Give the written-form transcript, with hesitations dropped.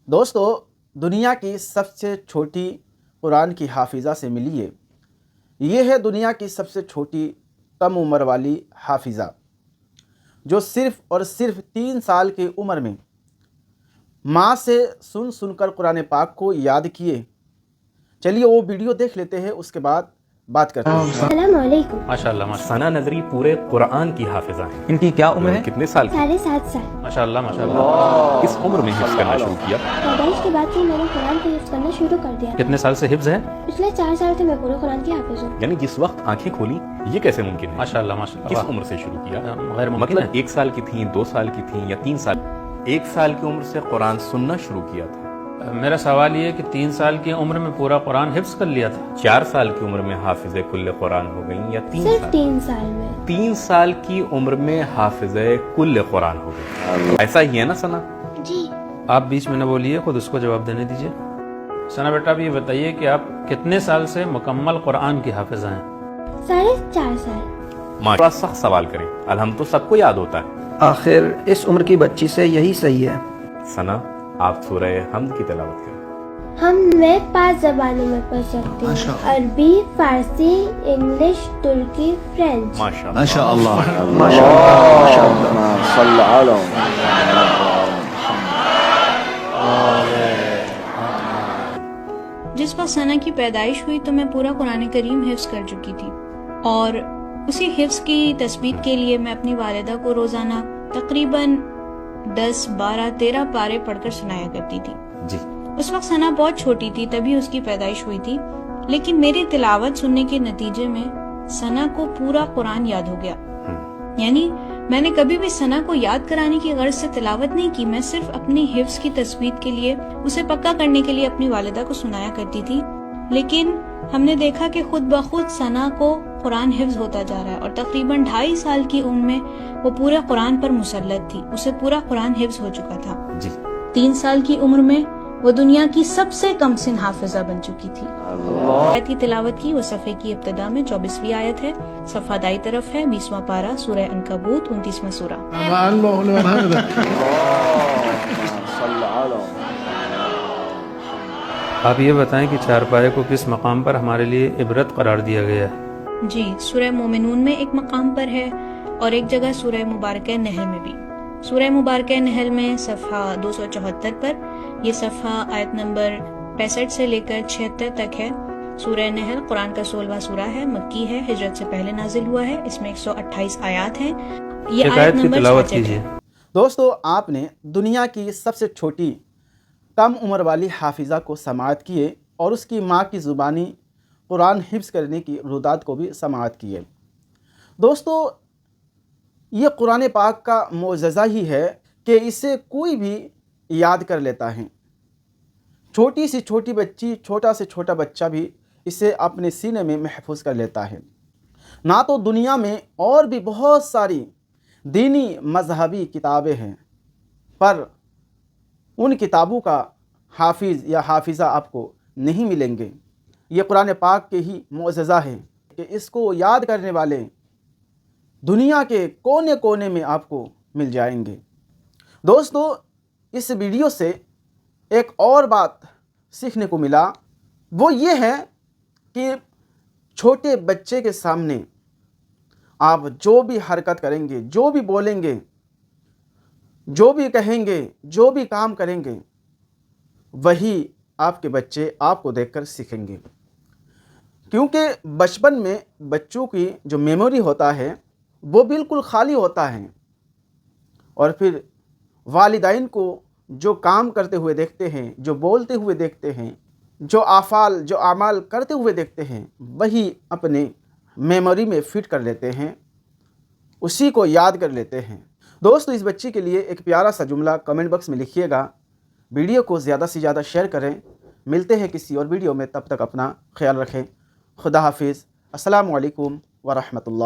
دوستو، دنیا کی سب سے چھوٹی قرآن کی حافظہ سے ملیے۔ یہ ہے دنیا کی سب سے چھوٹی کم عمر والی حافظہ، جو صرف اور صرف 3 سال کی عمر میں ماں سے سن کر قرآن پاک کو یاد کیے۔ چلیے وہ ویڈیو دیکھ لیتے ہیں، اس کے بعد بات کرتے ہیں۔ السلام علیکم۔ ماشاءاللہ ثنا نظری پورے قرآن کی حافظہ ہیں۔ ان کی کیا عمر ہے؟ کتنے سال کی؟ 7.5 سال۔ ماشاءاللہ کس عمر میں حفظ کرنا شروع کیا؟ پیدائش کے بعد سے میں نے قرآن کو حفظ کرنا شروع کر دیا۔ کتنے سال سے حفظ ہے؟ پچھلے 4 سال سے میں پورے قرآن کی حافظ ہوں۔ یعنی جس وقت آنکھیں کھولی یہ کیسے ممکن ہے؟ ماشاءاللہ کس عمر سے شروع کیا؟ غیر ممکن، مطلب 1 سال کی تھیں، 2 سال کی تھیں یا 3 سال؟ 1 سال کی عمر سے قرآن سننا شروع کیا تھا۔ میرا سوال یہ ہے کہ 3 سال کی عمر میں پورا قرآن حفظ کر لیا تھا؟ 4 سال کی عمر میں حافظ کل قرآن ہو گئی یا 3 صرف سال؟ 3 سال میں۔ 3 سال کی عمر میں حافظ کل قرآن ہو گئی، ایسا ہی ہے نا ثنا؟ جی۔ آپ بیچ میں نہ بولیے، خود اس کو جواب دینے دیجیے۔ ثنا بیٹا اب یہ بتائیے کہ آپ کتنے سال سے مکمل قرآن کی حافظہ ہیں؟ 4.5 سال۔ تھوڑا سخت سوال کریں، الحمد تو سب کو یاد ہوتا ہے۔ آخر اس عمر کی بچی سے یہی صحیح ہے۔ ثنا آپ سورہ حمد کی تلاوت کریں۔ میں 5 زبانوں میں پڑھ سکتی ہوں، عربی، فارسی، انگلش، ترکی، فرینچ۔ جس وقت ثنا کی پیدائش ہوئی تو میں پورا قرآن کریم حفظ کر چکی تھی، اور اسی حفظ کی تثبیت کے لیے میں اپنی والدہ کو روزانہ تقریباً 10، 12، 13 پارے پڑھ کر سنایا کرتی تھی۔ جی، اس وقت ثنا بہت چھوٹی تھی، تبھی اس کی پیدائش ہوئی تھی، لیکن میری تلاوت سننے کے نتیجے میں ثنا کو پورا قرآن یاد ہو گیا۔ یعنی میں نے کبھی بھی ثنا کو یاد کرانے کی غرض سے تلاوت نہیں کی، میں صرف اپنی حفظ کی تثبیت کے لیے، اسے پکا کرنے کے لیے اپنی والدہ کو سنایا کرتی تھی۔ لیکن ہم نے دیکھا کہ خود بخود ثنا کو قرآن حفظ ہوتا جا رہا ہے، اور تقریباً 2.5 سال کی عمر میں وہ پورے قرآن پر مسلط تھی، اسے پورا قرآن حفظ ہو چکا تھا۔ جی، 3 سال کی عمر میں وہ دنیا کی سب سے کم سن حافظہ بن چکی تھی۔ آیت کی تلاوت کی، وہ صفحے کی ابتدا میں 24ویں آیت ہے، صفحہ دائیں طرف ہے، 20واں پارہ، سورہ عنکبوت، 29واں سورہ۔ آپ یہ بتائیں کہ 4 پارے کو کس مقام پر ہمارے لیے عبرت قرار دیا گیا ہے؟ جی، سورہ مومنون میں ایک مقام پر ہے، اور ایک جگہ سورہ مبارکہ نحل میں بھی۔ سورہ مبارکہ نحل میں صفحہ 274 پر، یہ صفحہ آیت نمبر 65 سے لے کر 76 تک ہے۔ سورہ نحل قرآن کا 16واں سورہ ہے، مکی ہے، ہجرت سے پہلے نازل ہوا ہے، اس میں 128 آیات ہیں۔ یہ ایک آیت آیت کی نمبر تلاوت 66 کیجیے۔ ہے۔ دوستو، آپ نے دنیا کی سب سے چھوٹی کم عمر والی حافظہ کو سماعت کیے، اور اس کی ماں کی زبانی قرآن حفظ کرنے کی رودات کو بھی سماعت کیے۔ دوستو، یہ قرآن پاک کا معجزہ ہی ہے کہ اسے کوئی بھی یاد کر لیتا ہے۔ چھوٹی سی چھوٹی بچی، چھوٹا سے چھوٹا بچہ بھی اسے اپنے سینے میں محفوظ کر لیتا ہے۔ نہ تو دنیا میں اور بھی بہت ساری دینی مذہبی کتابیں ہیں، پر ان کتابوں کا حافظ یا حافظہ آپ کو نہیں ملیں گے۔ یہ قرآن پاک کے ہی معجزہ ہے کہ اس کو یاد کرنے والے دنیا کے کونے کونے میں آپ کو مل جائیں گے۔ دوستو، اس ویڈیو سے ایک اور بات سیکھنے کو ملا، وہ یہ ہے کہ چھوٹے بچے کے سامنے آپ جو بھی حرکت کریں گے، جو بھی بولیں گے، جو بھی کہیں گے، جو بھی کام کریں گے، وہی آپ کے بچے آپ کو دیکھ کر سیکھیں گے۔ کیونکہ بچپن میں بچوں کی جو میموری ہوتا ہے وہ بالکل خالی ہوتا ہے، اور پھر والدین کو جو کام کرتے ہوئے دیکھتے ہیں، جو بولتے ہوئے دیکھتے ہیں، جو افعال، جو اعمال کرتے ہوئے دیکھتے ہیں، وہی اپنے میموری میں فٹ کر لیتے ہیں، اسی کو یاد کر لیتے ہیں۔ دوستو، اس بچی کے لیے ایک پیارا سا جملہ کمنٹ باکس میں لکھیے گا، ویڈیو کو زیادہ سے زیادہ شیئر کریں۔ ملتے ہیں کسی اور ویڈیو میں، تب تک اپنا خیال رکھیں۔ خدا حافظ۔ السلام علیکم ورحمۃ اللہ۔